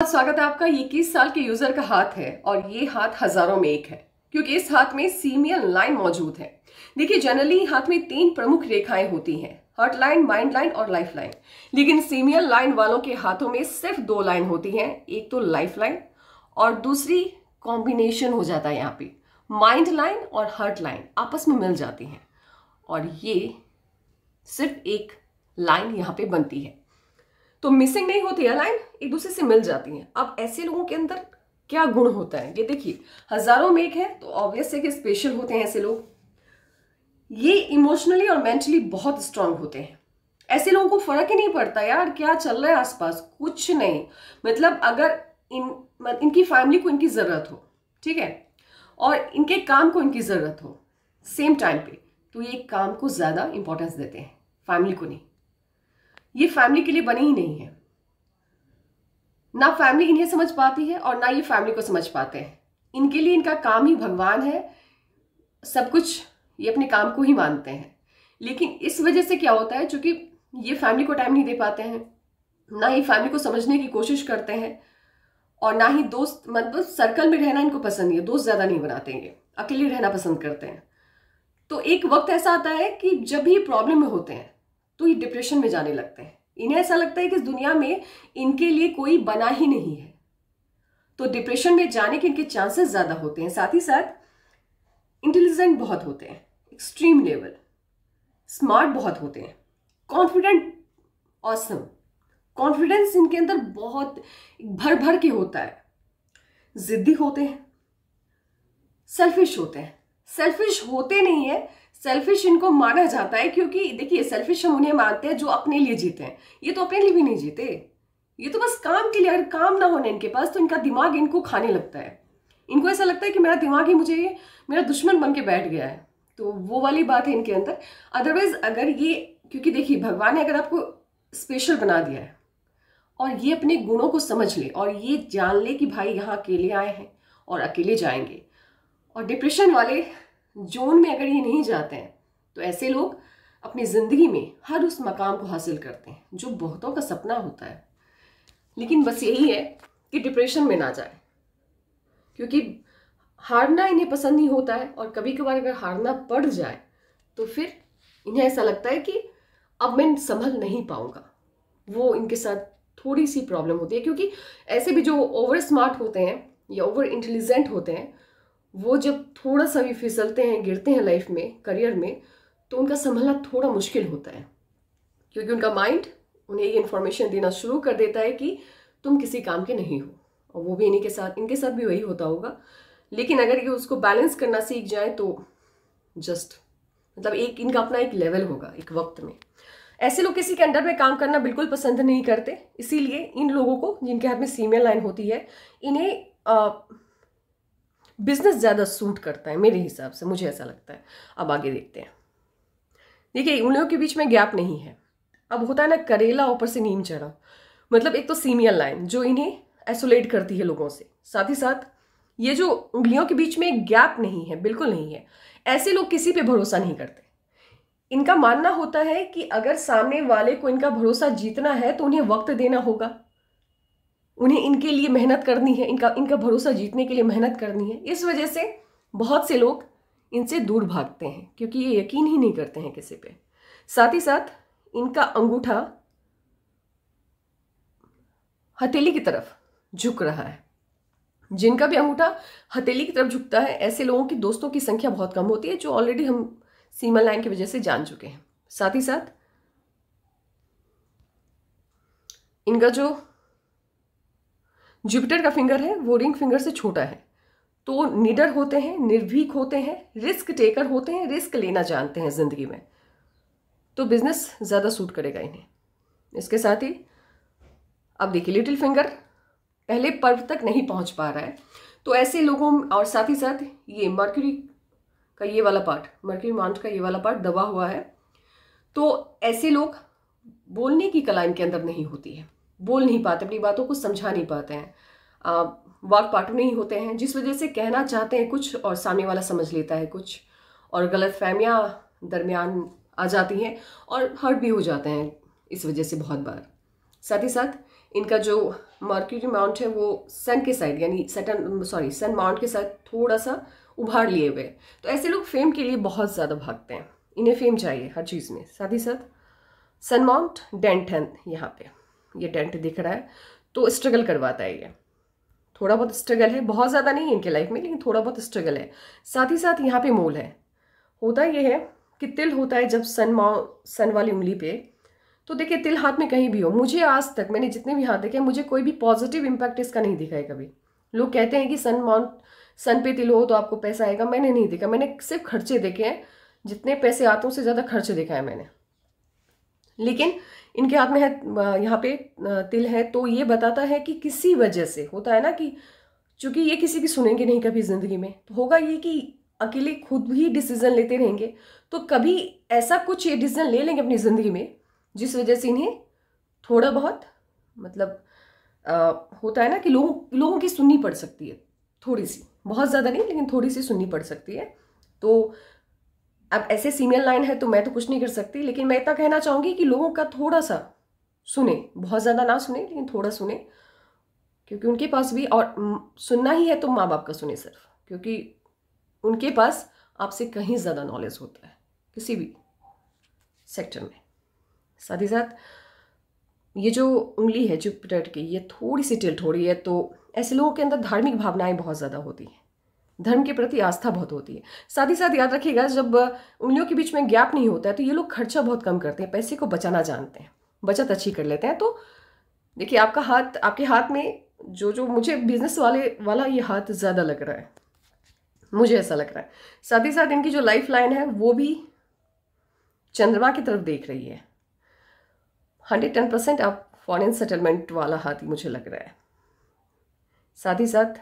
स्वागत है आपका। ये 21 साल के यूजर का हाथ है और ये हाथ हजारों में एक है क्योंकि इस हाथ में सीमियल लाइन मौजूद है। देखिए, जनरली हाथ में 3 प्रमुख रेखाएं होती हैं, हार्ट लाइन, माइंड लाइन और लाइफ लाइन। लेकिन सीमियल लाइन वालों के हाथों में सिर्फ 2 लाइन होती हैं, एक तो लाइफ लाइन और दूसरी कॉम्बिनेशन हो जाता है। यहाँ पे माइंड लाइन और हार्ट लाइन आपस में मिल जाती हैं और ये सिर्फ एक लाइन यहाँ पे बनती है, तो मिसिंग नहीं होती है, लाइन एक दूसरे से मिल जाती हैं। अब ऐसे लोगों के अंदर क्या गुण होता है, ये देखिए, हजारों में एक है तो ऑब्वियस है कि स्पेशल होते हैं ऐसे लोग। ये इमोशनली और मेंटली बहुत स्ट्रांग होते हैं। ऐसे लोगों को फर्क ही नहीं पड़ता यार क्या चल रहा है आसपास, कुछ नहीं। मतलब अगर इनकी फैमिली को इनकी जरूरत हो, ठीक है, और इनके काम को इनकी जरूरत हो सेम टाइम पे, तो ये काम को ज्यादा इंपॉर्टेंस देते हैं, फैमिली को नहीं। ये फैमिली के लिए बने ही नहीं है। ना फैमिली इन्हें समझ पाती है और ना ये फैमिली को समझ पाते हैं। इनके लिए इनका काम ही भगवान है, सब कुछ ये अपने काम को ही मानते हैं। लेकिन इस वजह से क्या होता है, चूंकि ये फैमिली को टाइम नहीं दे पाते हैं, ना ही फैमिली को समझने की कोशिश करते हैं और ना ही दोस्त, मतलब सर्कल में रहना इनको पसंद नहीं है, दोस्त ज्यादा नहीं बनाते हैं, अकेले रहना पसंद करते हैं। तो एक वक्त ऐसा आता है कि जब भी प्रॉब्लम में होते हैं तो ये डिप्रेशन में जाने लगते हैं। इन्हें ऐसा लगता है कि इस दुनिया में इनके लिए कोई बना ही नहीं है, तो डिप्रेशन में जाने के इनके चांसेस ज्यादा होते हैं। साथ ही साथ इंटेलिजेंट बहुत होते हैं, एक्सट्रीम लेवल, स्मार्ट बहुत होते हैं, कॉन्फिडेंट, ऑसम, कॉन्फिडेंस इनके अंदर बहुत भर भर के होता है, जिद्दी होते हैं, सेल्फिश होते हैं। सेल्फिश होते नहीं है, सेल्फिश इनको माना जाता है क्योंकि देखिए, सेल्फिश हम उन्हें मानते हैं जो अपने लिए जीते हैं। ये तो अपने लिए भी नहीं जीते, ये तो बस काम के लिए। अगर काम ना होने इनके पास तो इनका दिमाग इनको खाने लगता है। इनको ऐसा लगता है कि मेरा दिमाग ही मुझे मेरा दुश्मन बन के बैठ गया है, तो वो वाली बात है इनके अंदर। अदरवाइज अगर ये, क्योंकि देखिए, भगवान ने अगर आपको स्पेशल बना दिया है और ये अपने गुणों को समझ ले और ये जान ले कि भाई यहाँ अकेले आए हैं और अकेले जाएंगे, और डिप्रेशन वाले जोन में अगर ये नहीं जाते हैं, तो ऐसे लोग अपनी जिंदगी में हर उस मकाम को हासिल करते हैं जो बहुतों का सपना होता है। लेकिन बस यही है कि डिप्रेशन में ना जाए, क्योंकि हारना इन्हें पसंद नहीं होता है और कभी कभार अगर हारना पड़ जाए तो फिर इन्हें ऐसा लगता है कि अब मैं संभल नहीं पाऊंगा। वो इनके साथ थोड़ी सी प्रॉब्लम होती है, क्योंकि ऐसे भी जो ओवर स्मार्ट होते हैं या ओवर इंटेलिजेंट होते हैं, वो जब थोड़ा सा भी फिसलते हैं, गिरते हैं लाइफ में, करियर में, तो उनका संभलना थोड़ा मुश्किल होता है, क्योंकि उनका माइंड उन्हें ये इन्फॉर्मेशन देना शुरू कर देता है कि तुम किसी काम के नहीं हो। और वो भी इनके साथ भी वही होता होगा। लेकिन अगर ये उसको बैलेंस करना सीख जाए तो जस्ट, मतलब एक इनका अपना एक लेवल होगा एक वक्त में। ऐसे लोग किसी के अंडर में काम करना बिल्कुल पसंद नहीं करते, इसीलिए इन लोगों को, जिनके हाथ में फीमेल लाइन होती है, इन्हें बिजनेस ज्यादा सूट करता है मेरे हिसाब से, मुझे ऐसा लगता है। अब आगे देखते हैं। देखिए, उन लोगों के बीच में गैप नहीं है। अब होता है ना, करेला ऊपर से नीम चढ़ा, मतलब एक तो सीमियल लाइन जो इन्हें आइसोलेट करती है लोगों से, साथ ही साथ ये जो उंगलियों के बीच में गैप नहीं है, बिल्कुल नहीं है। ऐसे लोग किसी पे भरोसा नहीं करते। इनका मानना होता है कि अगर सामने वाले को इनका भरोसा जीतना है तो उन्हें वक्त देना होगा, उन्हें इनके लिए मेहनत करनी है, इनका भरोसा जीतने के लिए मेहनत करनी है। इस वजह से बहुत से लोग इनसे दूर भागते हैं, क्योंकि ये यकीन ही नहीं करते हैं किसी पे। साथ ही साथ इनका अंगूठा हथेली की तरफ झुक रहा है। जिनका भी अंगूठा हथेली की तरफ झुकता है, ऐसे लोगों की दोस्तों की संख्या बहुत कम होती है, जो ऑलरेडी हम सीमा लाइन की वजह से जान चुके हैं। साथ ही साथ इनका जो जुपिटर का फिंगर है वो रिंग फिंगर से छोटा है, तो निडर होते हैं, निर्भीक होते हैं, रिस्क टेकर होते हैं, रिस्क लेना जानते हैं जिंदगी में, तो बिजनेस ज्यादा सूट करेगा इन्हें। इसके साथ ही अब देखिए, लिटिल फिंगर पहले पर्व तक नहीं पहुंच पा रहा है, तो ऐसे लोगों, और साथ ही साथ ये मर्क्यूरी का ये वाला पार्ट, मर्क्यूरी माउंट का ये वाला पार्ट दबा हुआ है, तो ऐसे लोग बोलने की कला इनके अंदर नहीं होती है, बोल नहीं पाते, अपनी बातों को समझा नहीं पाते हैं, वाक पाटू नहीं होते हैं, जिस वजह से कहना चाहते हैं कुछ और सामने वाला समझ लेता है कुछ, और गलतफहमियां दरमियान आ जाती हैं और हर्ट भी हो जाते हैं इस वजह से बहुत बार। साथ ही साथ इनका जो मर्क्यूरी माउंट है वो सन के साइड यानी सन माउंट के साथ थोड़ा सा उभार लिए हुए। तो ऐसे लोग फेम के लिए बहुत ज़्यादा भागते हैं, इन्हें फेम चाहिए हर चीज़ में। साथ ही साथ सन माउंट डेंट है यहाँ पे, ये डेंट दिख रहा है, तो स्ट्रगल करवाता है ये, थोड़ा बहुत स्ट्रगल है, बहुत ज़्यादा नहीं है इनके लाइफ में, लेकिन थोड़ा बहुत स्ट्रगल है। साथ ही साथ यहाँ पे मोल है। होता ये है कि तिल होता है जब सन वाली उंगली पे, तो देखिए तिल हाथ में कहीं भी हो, मुझे आज तक मैंने जितने भी हाथ देखे मुझे कोई भी पॉजिटिव इम्पैक्ट इसका नहीं दिखा है कभी। लोग कहते हैं कि सन पे तिल हो तो आपको पैसा आएगा, मैंने नहीं देखा, मैंने सिर्फ खर्चे देखे हैं, जितने पैसे आते हैं उससे ज़्यादा खर्चे देखा है मैंने। लेकिन इनके हाथ में है, यहाँ पे तिल है, तो ये बताता है कि किसी वजह से होता है ना कि चूंकि ये किसी की सुनेंगे नहीं कभी जिंदगी में, तो होगा ये कि अकेले खुद ही डिसीजन लेते रहेंगे, तो कभी ऐसा कुछ ये डिसीजन ले लेंगे अपनी जिंदगी में जिस वजह से इन्हें थोड़ा बहुत मतलब होता है ना कि लोगों की सुननी पड़ सकती है, थोड़ी सी, बहुत ज़्यादा नहीं लेकिन थोड़ी सी सुननी पड़ सकती है। तो अब ऐसे सीमियल लाइन है तो मैं तो कुछ नहीं कर सकती, लेकिन मैं इतना कहना चाहूँगी कि लोगों का थोड़ा सा सुने, बहुत ज़्यादा ना सुने लेकिन थोड़ा सुने, क्योंकि उनके पास भी, और सुनना ही है तो माँ बाप का सुने सिर्फ, क्योंकि उनके पास आपसे कहीं ज़्यादा नॉलेज होता है किसी भी सेक्टर में। साथ ही साथ ये जो उंगली है जुपिटर की, ये थोड़ी सी टिल्ट हो रही है, तो ऐसे लोगों के अंदर धार्मिक भावनाएं बहुत ज़्यादा होती हैं, धर्म के प्रति आस्था बहुत होती है। साथ ही साथ याद रखिएगा जब उंगलियों के बीच में गैप नहीं होता है तो ये लोग खर्चा बहुत कम करते हैं, पैसे को बचाना जानते हैं, बचत अच्छी कर लेते हैं। तो देखिए आपके हाथ में जो मुझे बिजनेस वाला ये हाथ ज़्यादा लग रहा है, मुझे ऐसा लग रहा है। साथ ही साथ इनकी जो लाइफ लाइन है वो भी चंद्रमा की तरफ देख रही है। 110% आप फॉरेन सेटलमेंट वाला हाथ ही मुझे लग रहा है। साथ ही साथ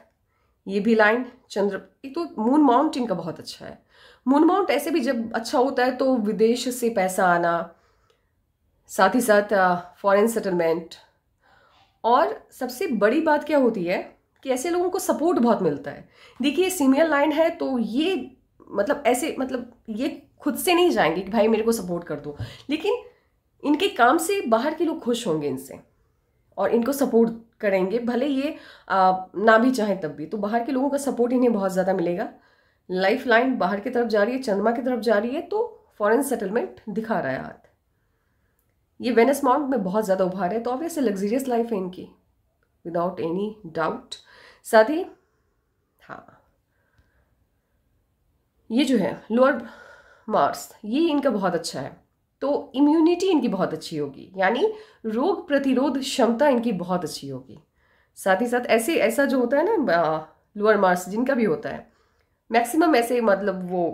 ये भी लाइन एक तो मून माउंट इनका बहुत अच्छा है। मून माउंट ऐसे भी जब अच्छा होता है तो विदेश से पैसा आना, साथ ही साथ फॉरेन सेटलमेंट, और सबसे बड़ी बात क्या होती है कि ऐसे लोगों को सपोर्ट बहुत मिलता है। देखिए सीमियल लाइन है तो ये मतलब ये खुद से नहीं जाएंगे कि भाई मेरे को सपोर्ट कर दो, लेकिन इनके काम से बाहर के लोग खुश होंगे इनसे और इनको सपोर्ट करेंगे, भले ये ना भी चाहें तब भी, तो बाहर के लोगों का सपोर्ट इन्हें बहुत ज़्यादा मिलेगा। लाइफ लाइन बाहर की तरफ जा रही है, चंद्रमा की तरफ जा रही है, तो फॉरेन सेटलमेंट दिखा रहा है हाथ। ये वेनस माउंट में बहुत ज़्यादा उभार है, तो ऑब्वियसली लग्जरियस लाइफ है इनकी विदाउट एनी डाउट। साथ ही हाँ, ये जो है लोअर मार्स, ये इनका बहुत अच्छा है, तो इम्यूनिटी इनकी बहुत अच्छी होगी, यानी रोग प्रतिरोध क्षमता इनकी बहुत अच्छी होगी। साथ ही साथ ऐसा जो होता है ना लोअर मार्स जिनका भी होता है, मैक्सिमम ऐसे मतलब वो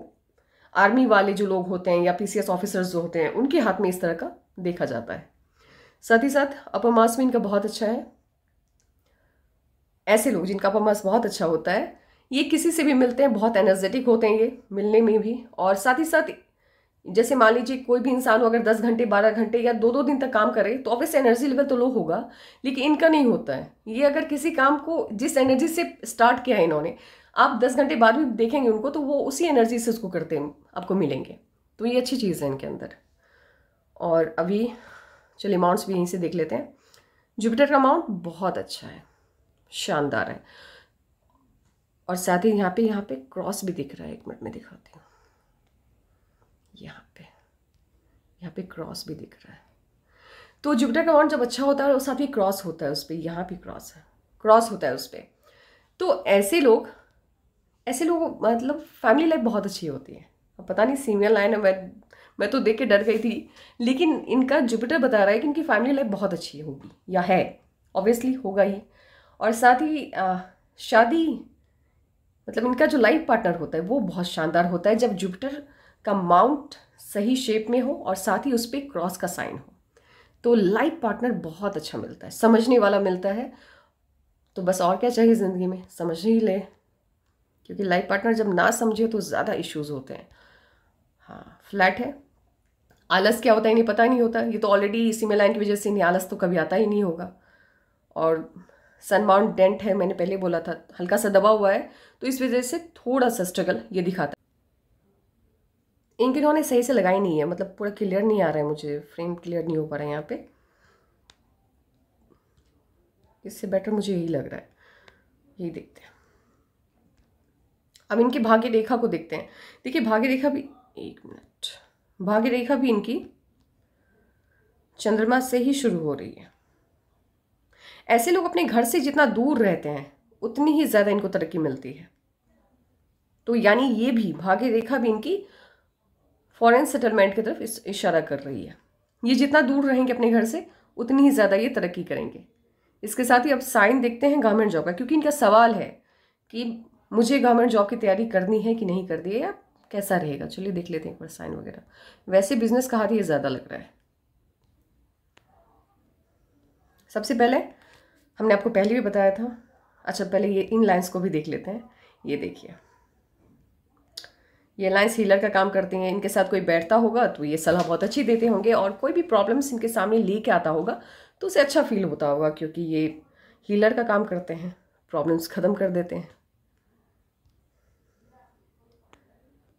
आर्मी वाले जो लोग होते हैं या पीसीएस ऑफिसर्स जो होते हैं उनके हाथ में इस तरह का देखा जाता है। साथ ही साथ अपर मार्स में इनका बहुत अच्छा है। ऐसे लोग जिनका अपर मार्स बहुत अच्छा होता है ये किसी से भी मिलते हैं, बहुत एनर्जेटिक होते हैं ये मिलने में भी, और साथ ही साथ जैसे मान लीजिए कोई भी इंसान हो अगर 10 घंटे 12 घंटे या 2-2 दिन तक काम करे तो ऑब्वियसली एनर्जी लेवल तो लो होगा, लेकिन इनका नहीं होता है। ये अगर किसी काम को जिस एनर्जी से स्टार्ट किया है इन्होंने, आप 10 घंटे बाद भी देखेंगे उनको तो वो उसी एनर्जी से उसको करते हैं, आपको मिलेंगे। तो ये अच्छी चीज़ है इनके अंदर। और अभी चलिए माउंट्स भी यहीं से देख लेते हैं। जुपिटर का माउंट बहुत अच्छा है, शानदार है, और साथ ही यहाँ पे क्रॉस भी दिख रहा है, 1 मिनट में दिखाती हूँ। यहाँ पे क्रॉस भी दिख रहा है, तो जुपिटर का माउंट जब अच्छा होता है और साथ ही क्रॉस होता है उस पर, यहाँ भी क्रॉस होता है उस पर, तो ऐसे लोग मतलब फैमिली लाइफ बहुत अच्छी होती है। अब पता नहीं सीमियल लाइन है, मैं तो देख के डर गई थी, लेकिन इनका जुपिटर बता रहा है कि इनकी फैमिली लाइफ बहुत अच्छी होगी या है, ऑब्वियसली होगा ही। और साथ ही शादी मतलब इनका जो लाइफ पार्टनर होता है वो बहुत शानदार होता है जब जुपिटर का माउंट सही शेप में हो और साथ ही उस पर क्रॉस का साइन हो, तो लाइफ पार्टनर बहुत अच्छा मिलता है, समझने वाला मिलता है। तो बस और क्या चाहिए ज़िंदगी में, समझ ही ले, क्योंकि लाइफ पार्टनर जब ना समझे तो ज़्यादा इश्यूज होते हैं। हाँ, फ्लैट है, आलस क्या होता है इन्हें पता नहीं होता, ये तो ऑलरेडी इसी में लाइन की वजह से इन्हें आलस तो कभी आता ही नहीं होगा। और सन माउंट डेंट है, मैंने पहले बोला था हल्का सा दबा हुआ है, तो इस वजह से थोड़ा सा स्ट्रगल ये दिखाता है। इनके इन्होंने सही से लगाई नहीं है, मतलब पूरा क्लियर नहीं आ रहा है, मुझे फ्रेम क्लियर नहीं हो पा रहा है यहाँ पे। इससे बेटर मुझे यही लग रहा है। यही देखते हैं। अब इनकी भाग्य रेखा को देखते हैं। देखिए भाग्य रेखा भी, एक मिनट, भाग्य रेखा भी इनकी चंद्रमा से ही शुरू हो रही है। ऐसे लोग अपने घर से जितना दूर रहते हैं उतनी ही ज्यादा इनको तरक्की मिलती है। तो यानी ये भी भाग्य रेखा भी इनकी फॉरेन सेटलमेंट की तरफ इशारा कर रही है। ये जितना दूर रहेंगे अपने घर से उतनी ही ज्यादा ये तरक्की करेंगे। इसके साथ ही अब साइन देखते हैं गवर्नमेंट जॉब का, क्योंकि इनका सवाल है कि मुझे गवर्नमेंट जॉब की तैयारी करनी है कि नहीं करनी है, या कैसा रहेगा। चलिए देख लेते हैं एक बार साइन वगैरह। वैसे बिजनेस का हाथ ये ज्यादा लग रहा है। सबसे पहले हमने आपको पहले भी बताया था। अच्छा पहले ये इन लाइंस को भी देख लेते हैं। ये देखिए, ये लाइंस हीलर का काम करती हैं। इनके साथ कोई बैठता होगा तो ये सलाह बहुत अच्छी देते होंगे, और कोई भी प्रॉब्लम्स इनके सामने लेके आता होगा तो उसे अच्छा फील होता होगा, क्योंकि ये हीलर का काम करते हैं, प्रॉब्लम्स ख़त्म कर देते हैं।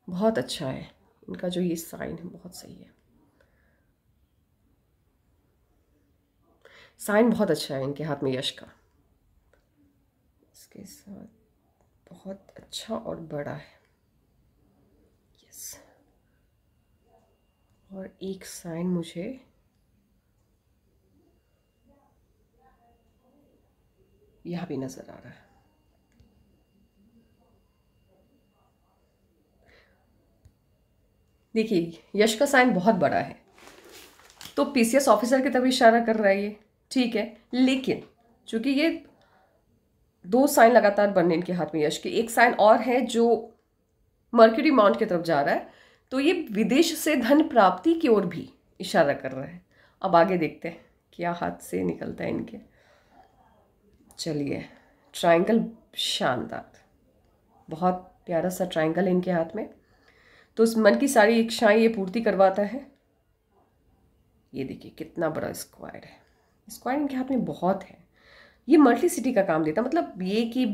बहुत अच्छा है इनका जो ये साइन है, बहुत सही है। साइन बहुत अच्छा है इनके हाथ में यश का। इसके साथ बहुत अच्छा और बड़ा है। यस, और एक साइन मुझे यहां भी नजर आ रहा है। देखिए यश का साइन बहुत बड़ा है, तो पीसीएस ऑफिसर की तरफ इशारा कर रहा है ये, ठीक है। लेकिन चूंकि ये दो साइन लगातार बनने इनके हाथ में यश के, एक साइन और है जो मर्क्यूरी माउंट की तरफ जा रहा है, तो ये विदेश से धन प्राप्ति की ओर भी इशारा कर रहा है। अब आगे देखते हैं क्या हाथ से निकलता है इनके। चलिए, ट्रायंगल शानदार, बहुत प्यारा सा ट्रायंगल है इनके हाथ में। तो उस मन की सारी इच्छाएं ये पूर्ति करवाता है। ये देखिए कितना बड़ा स्क्वायर है। स्क्वायर इनके हाथ में बहुत है। ये मल्टी सिटी का काम देता, मतलब ये कि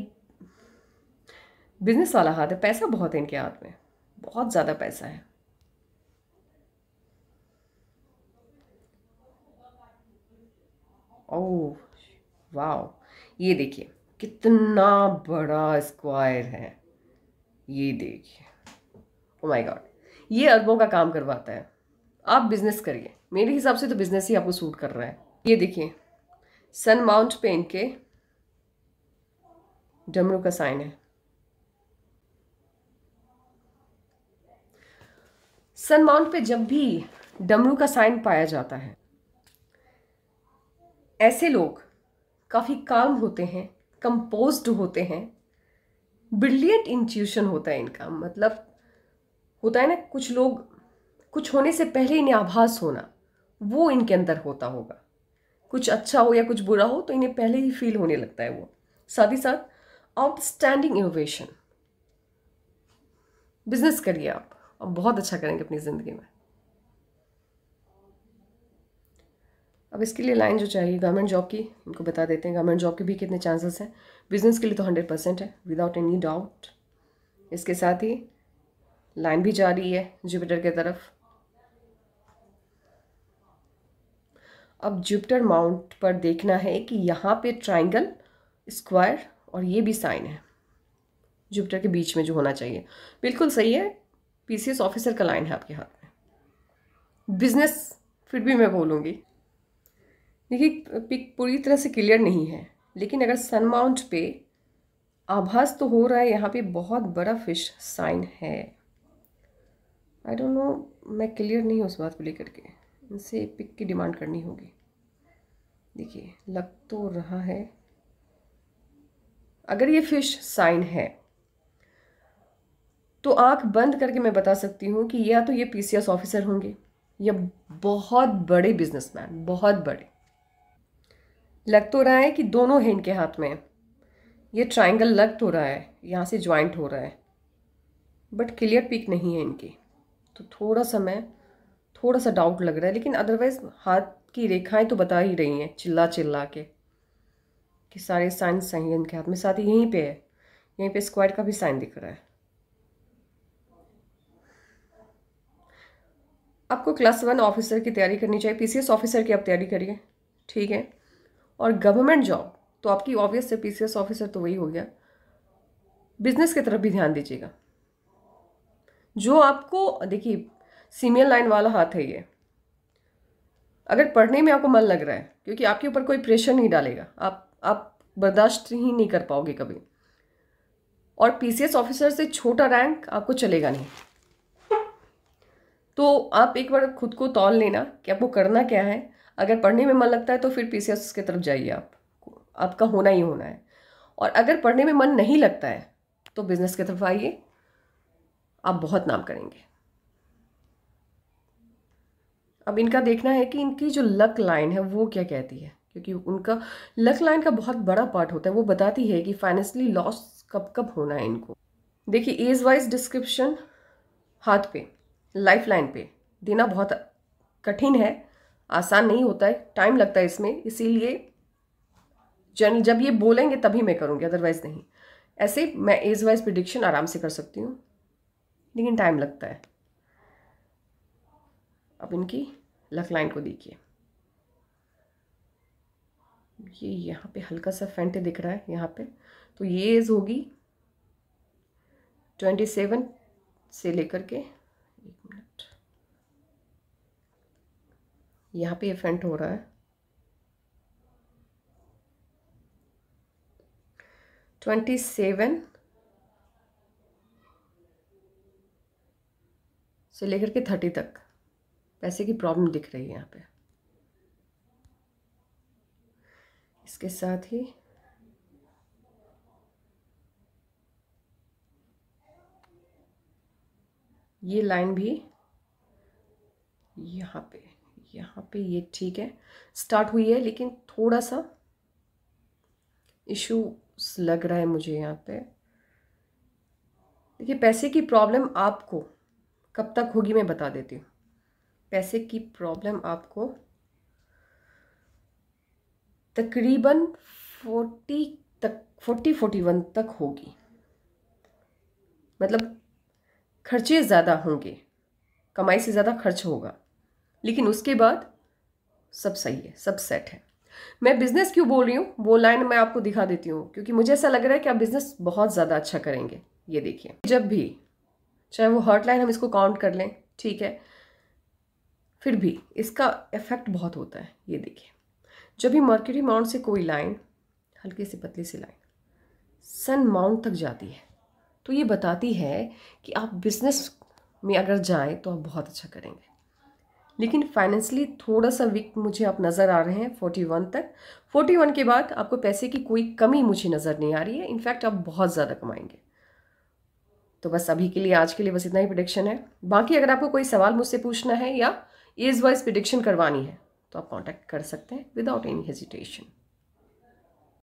बिजनेस वाला हाथ है। पैसा बहुत है इनके हाथ में, बहुत ज़्यादा पैसा है। ओह वाह, ये देखिए कितना बड़ा स्क्वायर है। ये देखिए, ओ माय गॉड, ये अरबों का काम करवाता है। आप बिजनेस करिए, मेरे हिसाब से तो बिजनेस ही आपको सूट कर रहा है। ये देखिए सन माउंट पे इनके डमरू का साइन है। सन माउंट पे जब भी डमरू का साइन पाया जाता है, ऐसे लोग काफी काम होते हैं, कंपोज्ड होते हैं, ब्रिलियंट इंट्यूशन होता है इनका। मतलब होता है ना, कुछ लोग कुछ होने से पहले इन्हें आभास होना, वो इनके अंदर होता होगा। कुछ अच्छा हो या कुछ बुरा हो तो इन्हें पहले ही फील होने लगता है वो। साथ ही साथ आउटस्टैंडिंग इनोवेशन। बिजनेस करिए आप, और बहुत अच्छा करेंगे अपनी जिंदगी में। अब इसके लिए लाइन जो चाहिए गवर्नमेंट जॉब की, इनको बता देते हैं गवर्नमेंट जॉब के भी कितने चांसेस हैं। बिजनेस के लिए तो 100% है, विदाउट एनी डाउट। इसके साथ ही लाइन भी जा रही है जुपिटर की तरफ। अब जुपिटर माउंट पर देखना है कि यहाँ पे ट्राइंगल, स्क्वायर और ये भी साइन है जुपिटर के बीच में जो होना चाहिए। बिल्कुल सही है, पीसीएस ऑफिसर का लाइन है आपके हाथ में। बिजनेस फिर भी मैं बोलूँगी, देखिए पिक पूरी तरह से क्लियर नहीं है, लेकिन अगर सन माउंट पे आभास तो हो रहा है यहाँ पे बहुत बड़ा फिश साइन है। आई डोंट नो, मैं क्लियर नहीं हूँ उस बात को लेकर के। इनसे पिक की डिमांड करनी होगी। देखिए लग तो रहा है, अगर ये फिश साइन है तो आंख बंद करके मैं बता सकती हूँ कि या तो ये पीसीएस ऑफिसर होंगे या बहुत बड़े बिजनेसमैन, बहुत बड़े। लग तो रहा है कि दोनों है इनके हाथ में। ये ट्रायंगल लग तो रहा है यहाँ से ज्वाइंट हो रहा है, बट क्लियर पिक नहीं है इनकी, तो थोड़ा सा डाउट लग रहा है। लेकिन अदरवाइज हाथ की रेखाएं तो बता ही रही हैं चिल्ला चिल्ला के कि सारे साइन सही है इनके हाथ में। साथ ही यहीं पे है, यहीं पे स्क्वायर का भी साइन दिख रहा है। आपको क्लास 1 ऑफिसर की तैयारी करनी चाहिए, पीसीएस ऑफिसर की आप तैयारी करिए, ठीक है। और गवर्नमेंट जॉब तो आपकी ऑब्वियस से पीसीएस ऑफिसर तो वही हो गया। बिजनेस की तरफ भी ध्यान दीजिएगा। जो आपको, देखिए सीमियल लाइन वाला हाथ है ये, अगर पढ़ने में आपको मन लग रहा है, क्योंकि आपके ऊपर कोई प्रेशर नहीं डालेगा, आप बर्दाश्त ही नहीं कर पाओगे कभी, और पीसीएस ऑफिसर से छोटा रैंक आपको चलेगा नहीं। तो आप एक बार खुद को तौल लेना कि आपको करना क्या है। अगर पढ़ने में मन लगता है तो फिर पीसीएस की तरफ जाइए, आपका होना ही होना है। और अगर पढ़ने में मन नहीं लगता है तो बिजनेस की तरफ आइए, आप बहुत नाम करेंगे। अब इनका देखना है कि इनकी जो लक लाइन है वो क्या कहती है, क्योंकि उनका लक लाइन का बहुत बड़ा पार्ट होता है। वो बताती है कि फाइनेंशियली लॉस कब कब होना है इनको। देखिए एज वाइज डिस्क्रिप्शन हाथ पे, लाइफ लाइन पे देना बहुत कठिन है, आसान नहीं होता है, टाइम लगता है इसमें। इसीलिए जब ये बोलेंगे तभी मैं करूँगी, अदरवाइज नहीं। ऐसे मैं एज वाइज प्रिडिक्शन आराम से कर सकती हूँ, लेकिन टाइम लगता है। अब इनकी लक लाइन को देखिए, ये यहाँ पे हल्का सा फेंट दिख रहा है यहाँ पे, तो ये एज होगी 27 से लेकर के, एक मिनट, यहाँ पे ये फेंट हो रहा है 27 से लेकर के 30 तक पैसे की प्रॉब्लम दिख रही है यहाँ पे। इसके साथ ही ये लाइन भी यहाँ पे ये ठीक है, स्टार्ट हुई है, लेकिन थोड़ा सा इशू लग रहा है मुझे यहाँ पे। देखिए पैसे की प्रॉब्लम आपको कब तक होगी मैं बता देती हूँ। पैसे की प्रॉब्लम आपको तकरीबन 41 तक होगी, मतलब खर्चे ज़्यादा होंगे, कमाई से ज़्यादा खर्च होगा, लेकिन उसके बाद सब सही है, सब सेट है। मैं बिज़नेस क्यों बोल रही हूँ वो लाइन मैं आपको दिखा देती हूँ, क्योंकि मुझे ऐसा लग रहा है कि आप बिज़नेस बहुत ज़्यादा अच्छा करेंगे। ये देखिए, जब भी चाहे वो हर्ट लाइन हम इसको काउंट कर लें, ठीक है, फिर भी इसका इफेक्ट बहुत होता है। ये देखिए, जब भी मर्क्यूरी माउंट से कोई लाइन, हल्की सी पतली सी लाइन सन माउंट तक जाती है, तो ये बताती है कि आप बिजनेस में अगर जाएं तो आप बहुत अच्छा करेंगे। लेकिन फाइनेंशियली थोड़ा सा वीक मुझे आप नज़र आ रहे हैं 41 तक। 41 के बाद आपको पैसे की कोई कमी मुझे नज़र नहीं आ रही है, इनफैक्ट आप बहुत ज़्यादा कमाएंगे। तो बस अभी के लिए, आज के लिए बस इतना ही प्रेडिक्शन है। बाकी अगर आपको कोई सवाल मुझसे पूछना है या एज वाइज प्रेडिक्शन करवानी है तो आप कांटेक्ट कर सकते हैं विदाउट एनी हेजिटेशन।